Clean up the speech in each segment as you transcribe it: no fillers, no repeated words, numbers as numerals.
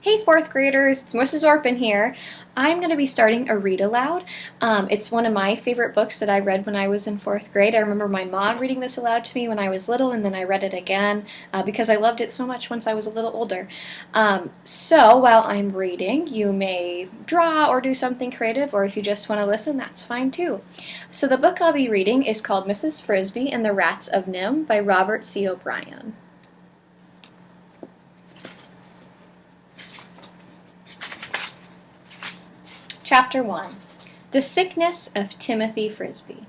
Hey, fourth graders, it's Mrs. Orpin here. I'm going to be starting a read aloud. It's one of my favorite books that I read when I was in fourth grade. I remember my mom reading this aloud to me when I was little, and then I read it again because I loved it so much once I was a little older. So while I'm reading, you may draw or do something creative, or if you just want to listen, that's fine too. So the book I'll be reading is called Mrs. Frisby and the Rats of NIMH by Robert C. O'Brien. Chapter 1. The Sickness of Timothy Frisby.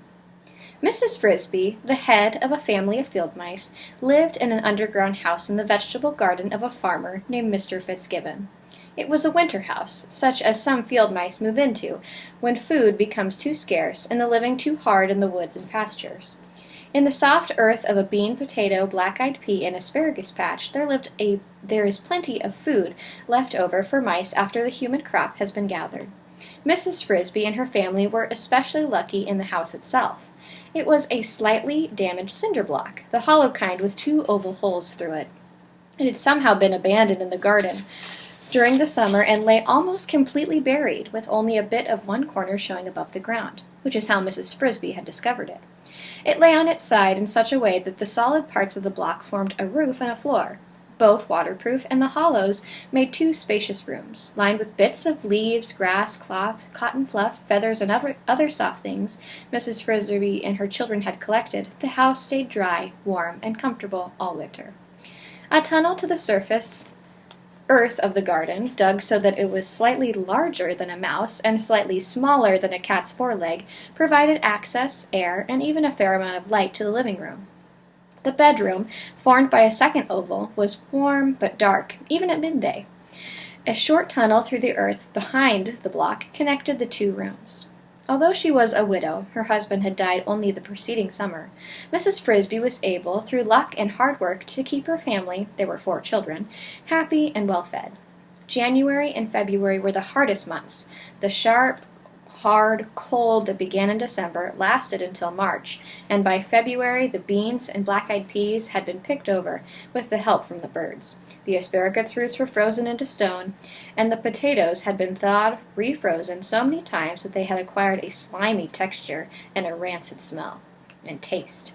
Mrs. Frisby, the head of a family of field mice, lived in an underground house in the vegetable garden of a farmer named Mr. Fitzgibbon. It was a winter house, such as some field mice move into, when food becomes too scarce and the living too hard in the woods and pastures. In the soft earth of a bean, potato, black-eyed pea, and asparagus patch, there is plenty of food left over for mice after the human crop has been gathered. Mrs. Frisby and her family were especially lucky in the house itself. It was a slightly damaged cinder block, the hollow kind with 2 oval holes through it. It had somehow been abandoned in the garden during the summer and lay almost completely buried, with only a bit of one corner showing above the ground, which is how Mrs. Frisby had discovered it. It lay on its side in such a way that the solid parts of the block formed a roof and a floor, both waterproof, and the hollows made 2 spacious rooms, lined with bits of leaves, grass, cloth, cotton fluff, feathers, and other soft things Mrs. Frisby and her children had collected. The house stayed dry, warm, and comfortable all winter. A tunnel to the surface earth of the garden, dug so that it was slightly larger than a mouse and slightly smaller than a cat's foreleg, provided access, air, and even a fair amount of light to the living room. The bedroom, formed by a second oval, was warm but dark, even at midday. A short tunnel through the earth behind the block connected the 2 rooms. Although she was a widow, her husband had died only the preceding summer, Mrs. Frisby was able, through luck and hard work, to keep her family, there were 4 children, happy and well fed. January and February were the hardest months. The sharp, hard cold that began in December lasted until March, and by February the beans and black-eyed peas had been picked over with the help from the birds. The asparagus roots were frozen into stone, and the potatoes had been thawed, refrozen so many times that they had acquired a slimy texture and a rancid smell and taste.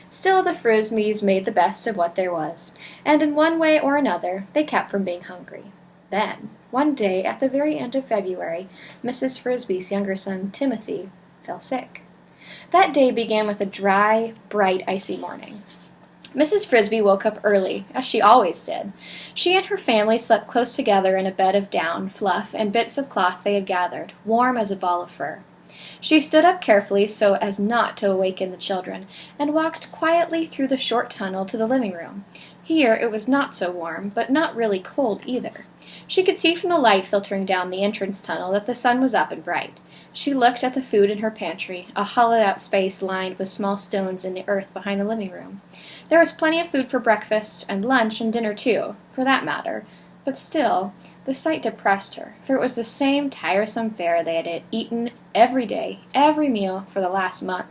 Still, the Frisbys made the best of what there was, and in one way or another they kept from being hungry. Then, one day at the very end of February, Mrs. Frisby's younger son, Timothy, fell sick. That day began with a dry, bright, icy morning. Mrs. Frisby woke up early, as she always did. She and her family slept close together in a bed of down, fluff, and bits of cloth they had gathered, warm as a ball of fur. She stood up carefully so as not to awaken the children, and walked quietly through the short tunnel to the living room. Here it was not so warm, but not really cold either. She could see from the light filtering down the entrance tunnel that the sun was up and bright. She looked at the food in her pantry, a hollowed-out space lined with small stones in the earth behind the living room. There was plenty of food for breakfast, and lunch, and dinner too, for that matter. But still, the sight depressed her, for it was the same tiresome fare they had eaten every day, every meal, for the last month.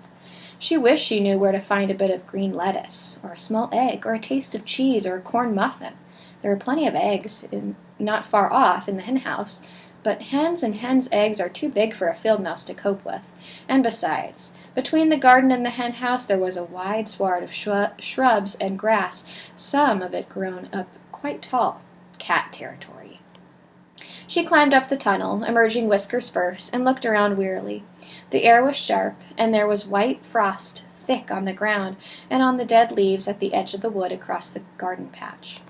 She wished she knew where to find a bit of green lettuce, or a small egg, or a taste of cheese, or a corn muffin. There were plenty of eggs, not far off, in the hen-house, but hens and hens' eggs are too big for a field mouse to cope with. And besides, between the garden and the hen-house there was a wide sward of shrubs and grass, some of it grown up quite tall. Cat territory. She climbed up the tunnel, emerging whiskers first, and looked around wearily. The air was sharp, and there was white frost thick on the ground and on the dead leaves at the edge of the wood across the garden patch.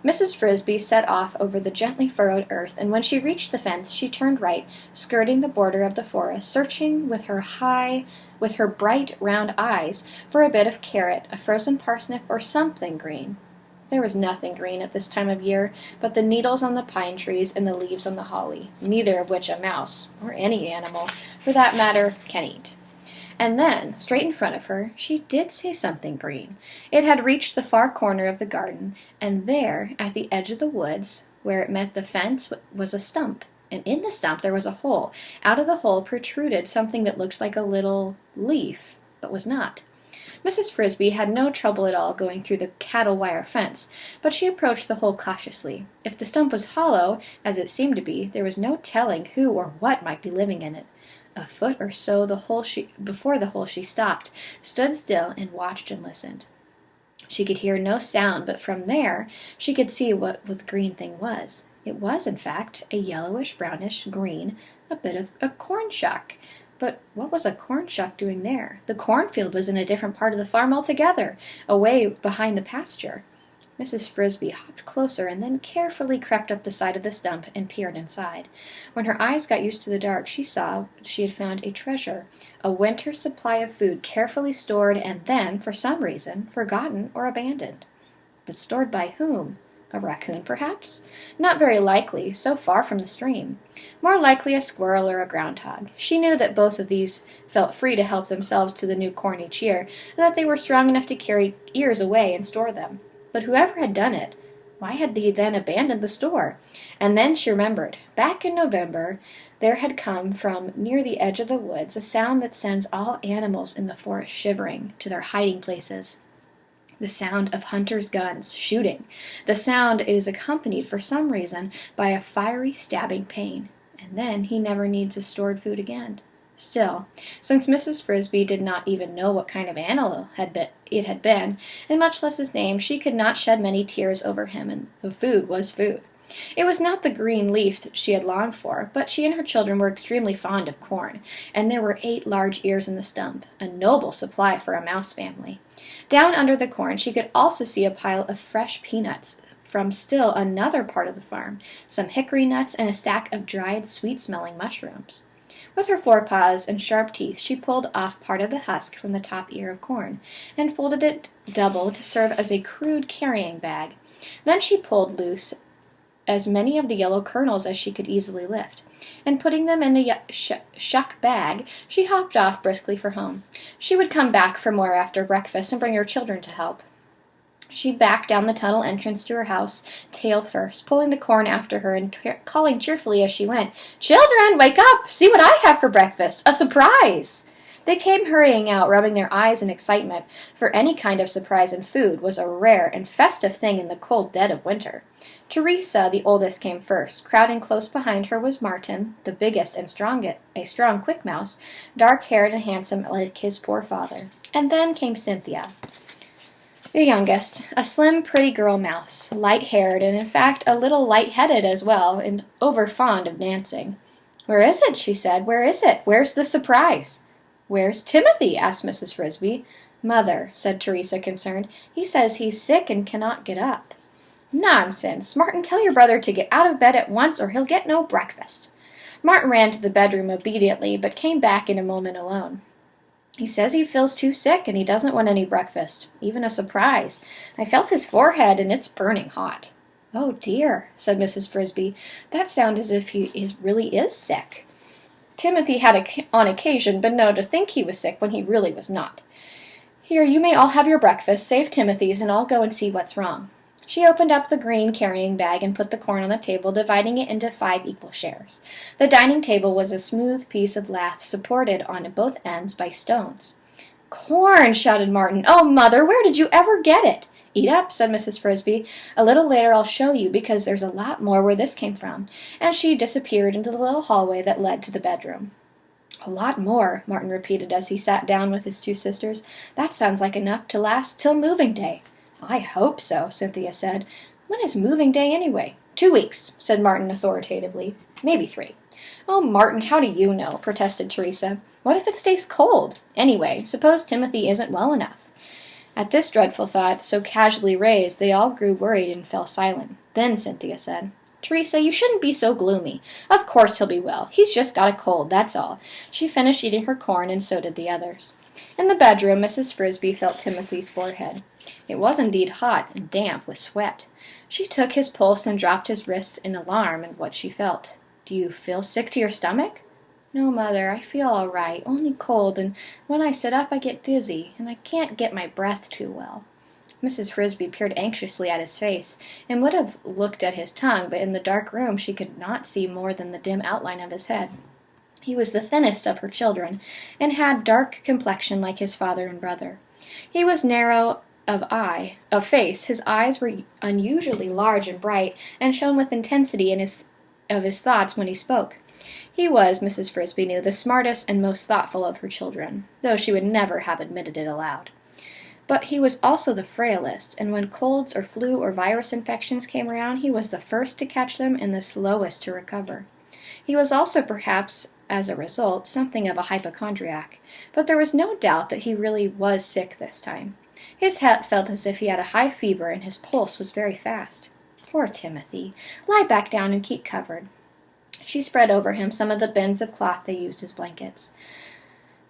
Mrs. Frisby set off over the gently furrowed earth, and when she reached the fence, she turned right, skirting the border of the forest, searching with her bright, round eyes for a bit of carrot, a frozen parsnip, or something green. There was nothing green at this time of year but the needles on the pine trees and the leaves on the holly, neither of which a mouse, or any animal, for that matter, can eat. And then, straight in front of her, she did see something green. It had reached the far corner of the garden, and there, at the edge of the woods, where it met the fence, was a stump. And in the stump there was a hole. Out of the hole protruded something that looked like a little leaf, but was not. Mrs. Frisby had no trouble at all going through the cattle wire fence, but she approached the hole cautiously. If the stump was hollow, as it seemed to be, there was no telling who or what might be living in it. A foot or so before the hole she stopped, stood still, and watched and listened. She could hear no sound, but from there she could see what the green thing was. It was, in fact, a yellowish-brownish-green, a bit of a corn shuck. But what was a corn shuck doing there? The cornfield was in a different part of the farm altogether, away behind the pasture. Mrs. Frisby hopped closer and then carefully crept up the side of the stump and peered inside. When her eyes got used to the dark, she saw she had found a treasure, a winter's supply of food carefully stored and then, for some reason, forgotten or abandoned. But stored by whom? A raccoon, perhaps? Not very likely, so far from the stream. More likely a squirrel or a groundhog. She knew that both of these felt free to help themselves to the new corn each year, and that they were strong enough to carry ears away and store them. But whoever had done it, why had they then abandoned the store? And then she remembered. Back in November, there had come from near the edge of the woods a sound that sends all animals in the forest shivering to their hiding places. The sound of hunters' guns, shooting. The sound is accompanied, for some reason, by a fiery, stabbing pain. And then he never needs his stored food again. Still, since Mrs. Frisby did not even know what kind of animal it had been, and much less his name, she could not shed many tears over him, and the food was food. It was not the green leaf she had longed for, but she and her children were extremely fond of corn, and there were 8 large ears in the stump, a noble supply for a mouse family. Down under the corn she could also see a pile of fresh peanuts from still another part of the farm, some hickory nuts, and a stack of dried, sweet-smelling mushrooms. With her forepaws and sharp teeth she pulled off part of the husk from the top ear of corn, and folded it double to serve as a crude carrying bag. Then she pulled loose as many of the yellow kernels as she could easily lift, and putting them in the shuck bag, she hopped off briskly for home. She would come back for more after breakfast and bring her children to help. She backed down the tunnel entrance to her house, tail first, pulling the corn after her and calling cheerfully as she went, "Children, wake up! See what I have for breakfast! A surprise!" They came hurrying out, rubbing their eyes in excitement, for any kind of surprise in food was a rare and festive thing in the cold dead of winter. Teresa, the oldest, came first. Crowding close behind her was Martin, the biggest and a strong, quick mouse, dark-haired and handsome like his poor father. And then came Cynthia, the youngest, a slim, pretty girl mouse, light-haired, and in fact a little light-headed as well, and over-fond of dancing. "Where is it?" she said. "Where is it? Where's the surprise?" "Where's Timothy?" asked Mrs. Frisby. "Mother," said Teresa, concerned, "he says he's sick and cannot get up." "Nonsense! Martin, tell your brother to get out of bed at once, or he'll get no breakfast." Martin ran to the bedroom obediently, but came back in a moment alone. "He says he feels too sick, and he doesn't want any breakfast, even a surprise. I felt his forehead, and it's burning hot." "Oh, dear," said Mrs. Frisby. "That sounds as if he really is sick." Timothy had on occasion been known to think he was sick when he really was not. "Here, you may all have your breakfast, save Timothy's, and I'll go and see what's wrong." She opened up the green carrying bag and put the corn on the table, dividing it into 5 equal shares. The dining table was a smooth piece of lath supported on both ends by stones. "Corn!" shouted Martin. "Oh, Mother, where did you ever get it?" "Eat up," said Mrs. Frisby. "A little later I'll show you, because there's a lot more where this came from." And she disappeared into the little hallway that led to the bedroom. "A lot more," Martin repeated as he sat down with his 2 sisters. "That sounds like enough to last till moving day." "I hope so," Cynthia said. "When is moving day, anyway?" 2 weeks, said Martin authoritatively. "Maybe 3. "Oh, Martin, how do you know?" protested Teresa. "What if it stays cold? Anyway, suppose Timothy isn't well enough?" At this dreadful thought, so casually raised, they all grew worried and fell silent. Then Cynthia said, "Teresa, you shouldn't be so gloomy. Of course he'll be well. He's just got a cold, that's all." She finished eating her corn, and so did the others. In the bedroom, Mrs. Frisby felt Timothy's forehead. It was indeed hot and damp with sweat. She took his pulse and dropped his wrist in alarm at what she felt. "Do you feel sick to your stomach?" "No, Mother, I feel all right, only cold, and when I sit up I get dizzy, and I can't get my breath too well." Mrs. Frisby peered anxiously at his face, and would have looked at his tongue, but in the dark room she could not see more than the dim outline of his head. He was the thinnest of her children, and had dark complexion like his father and brother. He was narrow of face. His eyes were unusually large and bright, and shone with intensity of his thoughts when he spoke. He was, Mrs. Frisby knew, the smartest and most thoughtful of her children, though she would never have admitted it aloud. But he was also the frailest, and when colds or flu or virus infections came around, he was the first to catch them and the slowest to recover. He was also, perhaps, as a result, something of a hypochondriac, but there was no doubt that he really was sick this time. His head felt as if he had a high fever, and his pulse was very fast. Poor Timothy! Lie back down and keep covered. She spread over him some of the bins of cloth they used as blankets.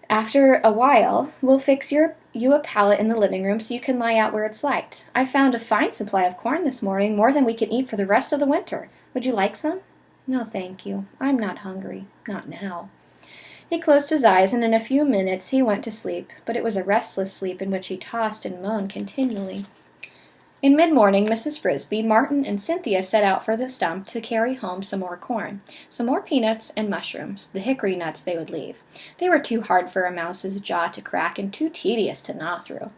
After a while, we'll fix you a pallet in the living room so you can lie out where it's light. I found a fine supply of corn this morning, more than we can eat for the rest of the winter. Would you like some? No, thank you. I'm not hungry. Not now. He closed his eyes, and in a few minutes he went to sleep, but it was a restless sleep in which he tossed and moaned continually. In mid-morning, Mrs. Frisby, Martin, and Cynthia set out for the stump to carry home some more corn, some more peanuts and mushrooms, the hickory nuts they would leave. They were too hard for a mouse's jaw to crack and too tedious to gnaw through.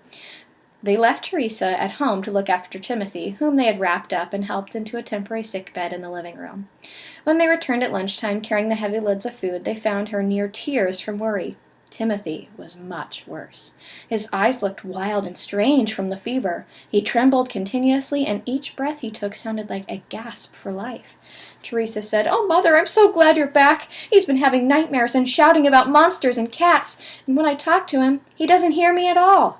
They left Teresa at home to look after Timothy, whom they had wrapped up and helped into a temporary sick bed in the living room. When they returned at lunchtime carrying the heavy lids of food, they found her near tears from worry. Timothy was much worse. His eyes looked wild and strange from the fever. He trembled continuously, and each breath he took sounded like a gasp for life. Teresa said, "Oh, Mother, I'm so glad you're back. He's been having nightmares and shouting about monsters and cats, and when I talk to him, he doesn't hear me at all."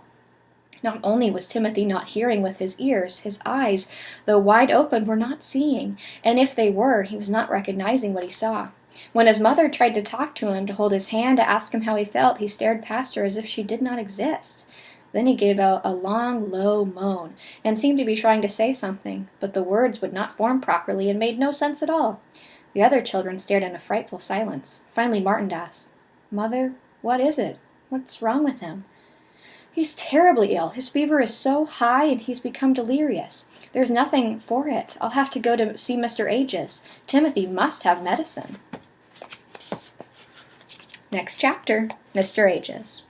Not only was Timothy not hearing with his ears, his eyes, though wide open, were not seeing, and if they were, he was not recognizing what he saw. When his mother tried to talk to him, to hold his hand, to ask him how he felt, he stared past her as if she did not exist. Then he gave out a long, low moan, and seemed to be trying to say something, but the words would not form properly and made no sense at all. The other children stared in a frightful silence. Finally Martin asked, "Mother, what is it? What's wrong with him?" "He's terribly ill. His fever is so high, and he's become delirious. There's nothing for it. I'll have to go to see Mr. Ages. Timothy must have medicine." Next chapter, Mr. Ages.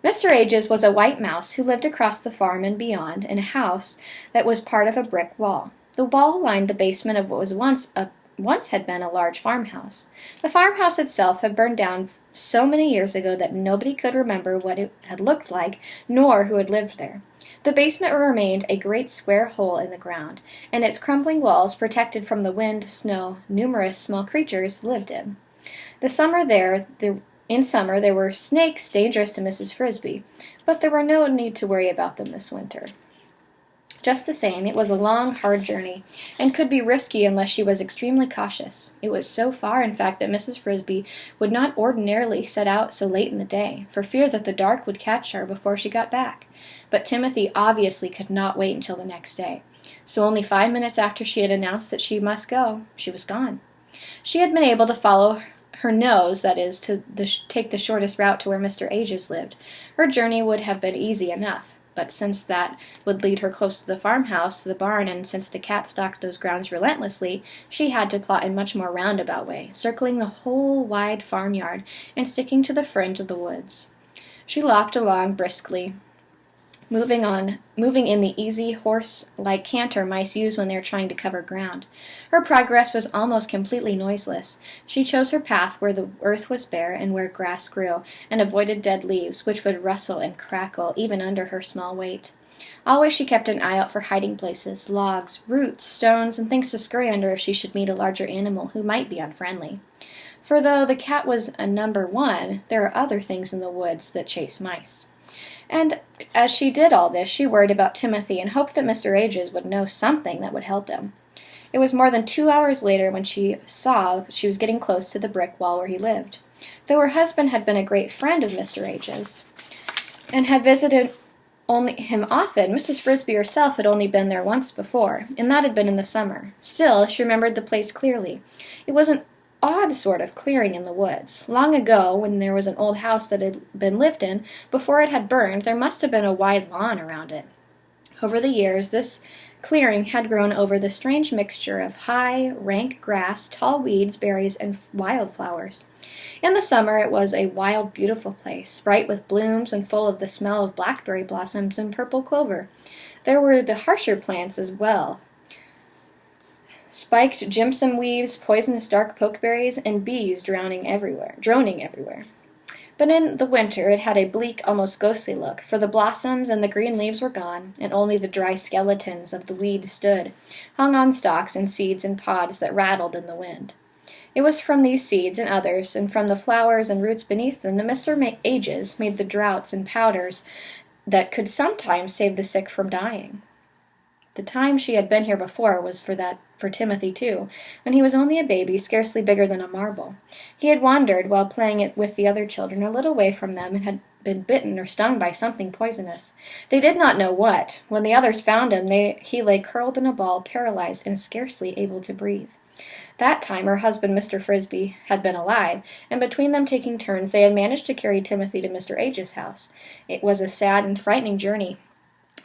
Mr. Ages was a white mouse who lived across the farm and beyond in a house that was part of a brick wall. The wall lined the basement of what was once had been a large farmhouse. The farmhouse itself had burned down so many years ago that nobody could remember what it had looked like, nor who had lived there. The basement remained a great square hole in the ground, and its crumbling walls, protected from the wind, snow, numerous small creatures lived in. In summer there were snakes dangerous to Mrs. Frisby, but there were no need to worry about them this winter. Just the same, it was a long, hard journey, and could be risky unless she was extremely cautious. It was so far, in fact, that Mrs. Frisby would not ordinarily set out so late in the day, for fear that the dark would catch her before she got back. But Timothy obviously could not wait until the next day, so only 5 minutes after she had announced that she must go, she was gone. She had been able to follow her nose, that is, to take the shortest route to where Mr. Ages lived. Her journey would have been easy enough. But since that would lead her close to the farmhouse, the barn, and since the cat stalked those grounds relentlessly, she had to plot in much more roundabout way, circling the whole wide farmyard and sticking to the fringe of the woods. She lopped along briskly, moving in the easy, horse-like canter mice use when they are trying to cover ground. Her progress was almost completely noiseless. She chose her path where the earth was bare and where grass grew, and avoided dead leaves, which would rustle and crackle even under her small weight. Always she kept an eye out for hiding places, logs, roots, stones, and things to scurry under if she should meet a larger animal who might be unfriendly. For though the cat was a number one, there are other things in the woods that chase mice. And as she did all this, she worried about Timothy and hoped that Mr. Ages would know something that would help him. It was more than 2 hours later when she saw she was getting close to the brick wall where he lived. Though her husband had been a great friend of Mr. Ages and had visited him often, Mrs. Frisby herself had only been there once before, and that had been in the summer. Still, she remembered the place clearly. It was an odd sort of clearing in the woods. Long ago, when there was an old house that had been lived in, before it had burned, there must have been a wide lawn around it. Over the years, this clearing had grown over the strange mixture of high, rank grass, tall weeds, berries, and wildflowers. In the summer it was a wild, beautiful place, bright with blooms and full of the smell of blackberry blossoms and purple clover. There were the harsher plants as well, spiked jimson weeds, poisonous dark pokeberries, and bees droning everywhere. But in the winter it had a bleak, almost ghostly look, for the blossoms and the green leaves were gone, and only the dry skeletons of the weeds stood, hung on stalks and seeds and pods that rattled in the wind. It was from these seeds and others, and from the flowers and roots beneath them, that Mr. Ages made the draughts and powders that could sometimes save the sick from dying. The time she had been here before was for Timothy too, when he was only a baby, scarcely bigger than a marble. He had wandered, while playing it with the other children, a little way from them, and had been bitten or stung by something poisonous. They did not know what. When the others found him, he lay curled in a ball, paralyzed and scarcely able to breathe. That time her husband, Mr. Frisby, had been alive, and between them taking turns, they had managed to carry Timothy to Mr. Age's house. It was a sad and frightening journey.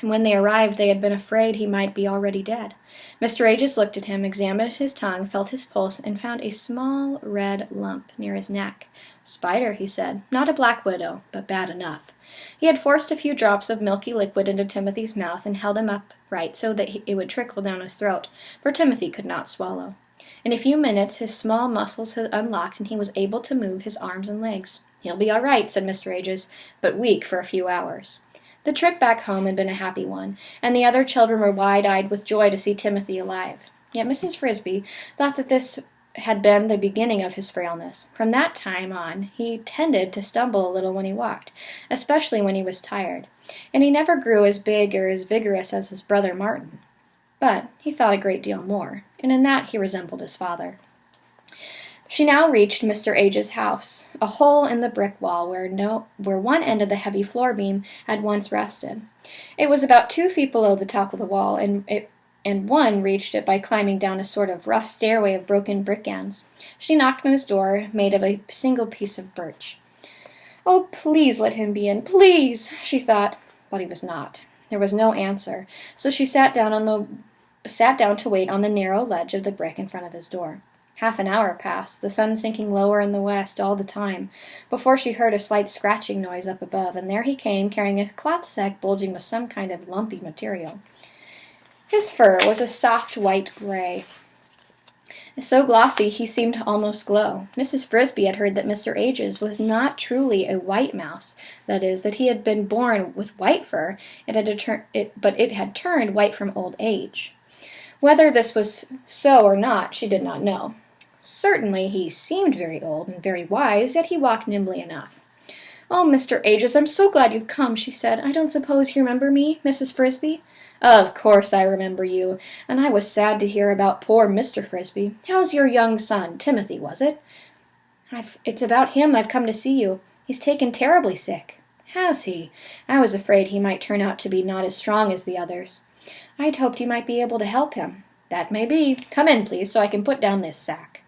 And when they arrived, they had been afraid he might be already dead. Mr. Ages looked at him, examined his tongue, felt his pulse, and found a small red lump near his neck. "Spider," he said. "Not a black widow, but bad enough." He had forced a few drops of milky liquid into Timothy's mouth and held him upright so that it would trickle down his throat, for Timothy could not swallow. In a few minutes his small muscles had unlocked, and he was able to move his arms and legs. "He'll be all right," said Mr. Ages, "but weak for a few hours." The trip back home had been a happy one, and the other children were wide-eyed with joy to see Timothy alive. Yet Mrs. Frisby thought that this had been the beginning of his frailness. From that time on he tended to stumble a little when he walked, especially when he was tired, and he never grew as big or as vigorous as his brother Martin. But he thought a great deal more, and in that he resembled his father. She now reached Mr. Age's house, a hole in the brick wall where one end of the heavy floor beam had once rested. It was about 2 feet below the top of the wall, and one reached it by climbing down a sort of rough stairway of broken brick ends. She knocked on his door, made of a single piece of birch. "Oh, please let him be in, please," she thought, but he was not. There was no answer, so she sat down to wait on the narrow ledge of the brick in front of his door. Half an hour passed, the sun sinking lower in the west all the time, before she heard a slight scratching noise up above, and there he came, carrying a cloth sack bulging with some kind of lumpy material. His fur was a soft white gray, so glossy he seemed to almost glow. Mrs. Frisby had heard that Mr. Ages was not truly a white mouse, that is, that he had been born with white fur, but it had turned white from old age. Whether this was so or not, she did not know. Certainly he seemed very old and very wise, yet he walked nimbly enough. "Oh, Mr. Ages, I'm so glad you've come," she said. "I don't suppose you remember me, Mrs. Frisby?" "Of course I remember you, and I was sad to hear about poor Mr. Frisby. How's your young son, Timothy, was it?" It's about him I've come to see you. He's taken terribly sick." "Has he? I was afraid he might turn out to be not as strong as the others." "I'd hoped you might be able to help him." "That may be. Come in, please, so I can put down this sack."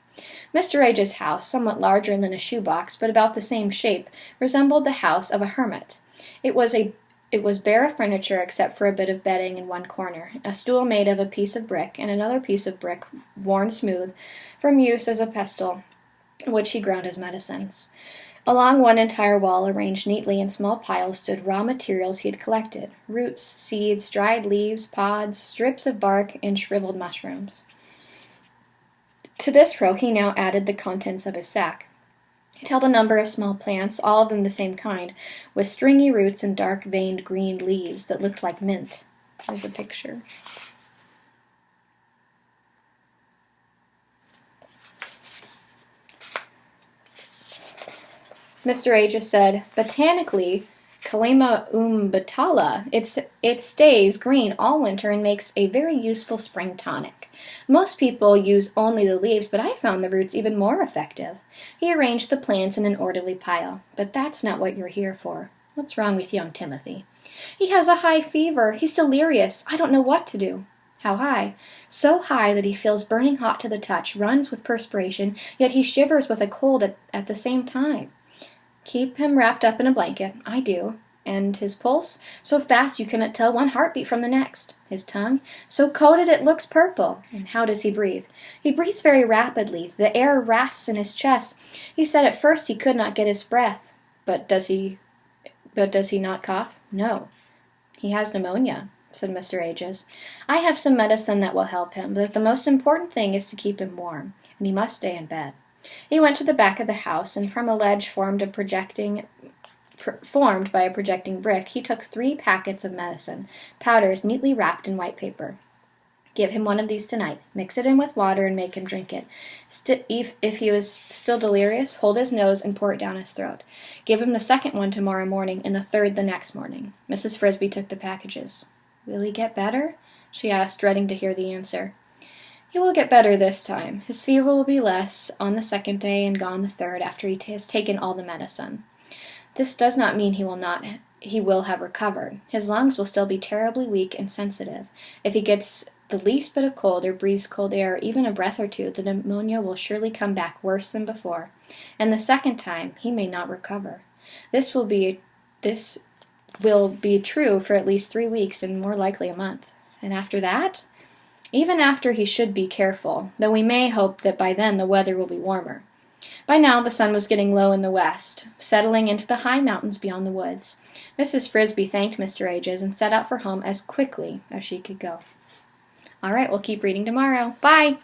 Mr. Age's house, somewhat larger than a shoebox, but about the same shape, resembled the house of a hermit. It was bare of furniture except for a bit of bedding in one corner, a stool made of a piece of brick, and another piece of brick worn smooth from use as a pestle, which he ground his medicines. Along one entire wall, arranged neatly in small piles, stood raw materials he had collected: roots, seeds, dried leaves, pods, strips of bark, and shriveled mushrooms. To this row he now added the contents of his sack. It held a number of small plants, all of them the same kind, with stringy roots and dark veined green leaves that looked like mint. There's a picture. Mr. Ages said, "Botanically, Kalema umbitala. It stays green all winter and makes a very useful spring tonic. Most people use only the leaves, but I found the roots even more effective." He arranged the plants in an orderly pile. "But that's not what you're here for. What's wrong with young Timothy?" "He has a high fever. He's delirious. I don't know what to do." "How high?" "So high that he feels burning hot to the touch, runs with perspiration, yet he shivers with a cold at the same time." "Keep him wrapped up in a blanket." "I do." And his pulse, so fast you cannot tell one heartbeat from the next. His tongue, so coated it looks purple. And how does he breathe? He breathes very rapidly. The air rasps in his chest. He said at first he could not get his breath. But does he not cough? No. He has pneumonia, said Mr. Ages. I have some medicine that will help him, but the most important thing is to keep him warm, and he must stay in bed. He went to the back of the house, and from a ledge formed by a projecting brick, he took 3 packets of medicine, powders neatly wrapped in white paper. Give him one of these tonight. Mix it in with water and make him drink it. If he was still delirious, hold his nose and pour it down his throat. Give him the second one tomorrow morning and the third the next morning. Mrs. Frisby took the packages. Will he get better? She asked, dreading to hear the answer. He will get better this time. His fever will be less on the second day and gone the third after he has taken all the medicine. This does not mean he will have recovered. His lungs will still be terribly weak and sensitive. If he gets the least bit of cold or breathes cold air, or even a breath or two, the pneumonia will surely come back worse than before. And the second time, he may not recover. This will be true for at least 3 weeks and more likely a month. And after that? Even after he should be careful, though we may hope that by then the weather will be warmer. By now the sun was getting low in the west, settling into the high mountains beyond the woods. Mrs. Frisby thanked Mr. Ages and set out for home as quickly as she could go. All right, we'll keep reading tomorrow. Bye!